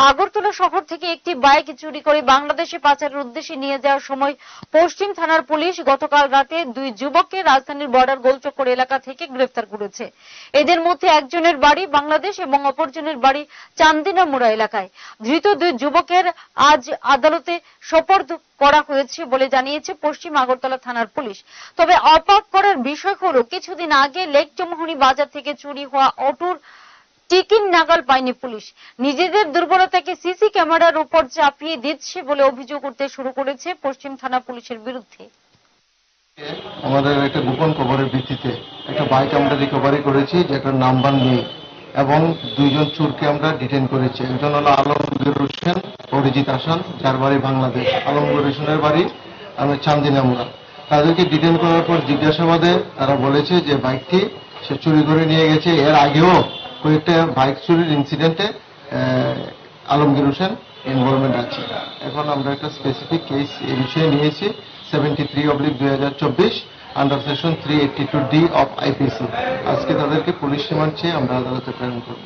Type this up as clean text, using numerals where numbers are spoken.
আগরতলা শহর থেকে একটি বাইক চুরি করে বাংলাদেশে পাচারের উদ্দেশ্যে নিয়ে যাওয়ার সময় পশ্চিম থানার পুলিশ গতকাল রাতে দুই যুবককে রাজধানীর বর্ডার গোলচক্কর এলাকা থেকে গ্রেফতার করেছে। এদের মধ্যে একজনের বাড়ি বাংলাদেশ এবং অপরজনের বাড়ি চান্দিনামুড়া এলাকায়। ধৃত দুই যুবকের আজ আদালতে সোপর্দ করা হয়েছে বলে জানিয়েছে পশ্চিম আগরতলা থানার পুলিশ। তবে অবাক করার বিষয় হলো, কিছুদিন আগে লেকচমোহনী বাজার থেকে চুরি হওয়া অটোর টিকিট নাগাল পায়নি পুলিশ। নিজেদের দুর্বলতাকে সিসি ক্যামেরার উপর চাপিয়ে দিচ্ছে বলে অভিযোগ উঠতে শুরু করেছে পশ্চিম থানা পুলিশের বিরুদ্ধে। আমাদের একটা গোপন খবরের ভিত্তিতে একটা বাইক আমরা রিকভারি করেছি, যেটার নাম্বার নেই, এবং দুইজন চোরকে আমরা ডিটেইন করেছি। একজন হলো আলমগীর হোসেন, অরিজিৎ আসান, যার বাড়ি বাংলাদেশ। আলমগীর হোসেনের বাড়ি চান্দিনামুড়া। তাদেরকে ডিটেইন করার পর জিজ্ঞাসাবাদে তারা বলেছে যে বাইকটি সে চুরি করে নিয়ে গেছে। এর আগেও কয়েকটা বাইক চুরির ইনসিডেন্টে আলমগীর হোসেন ইনভলভমেন্ট আছে। এখন আমরা একটা স্পেসিফিক কেস এই বিষয়ে নিয়েছি 73/2024 under section 382D of IPC. আজকে তাদেরকে পুলিশ রিমান্ড চেয়ে আমরা আদালতে প্রেরণ করব।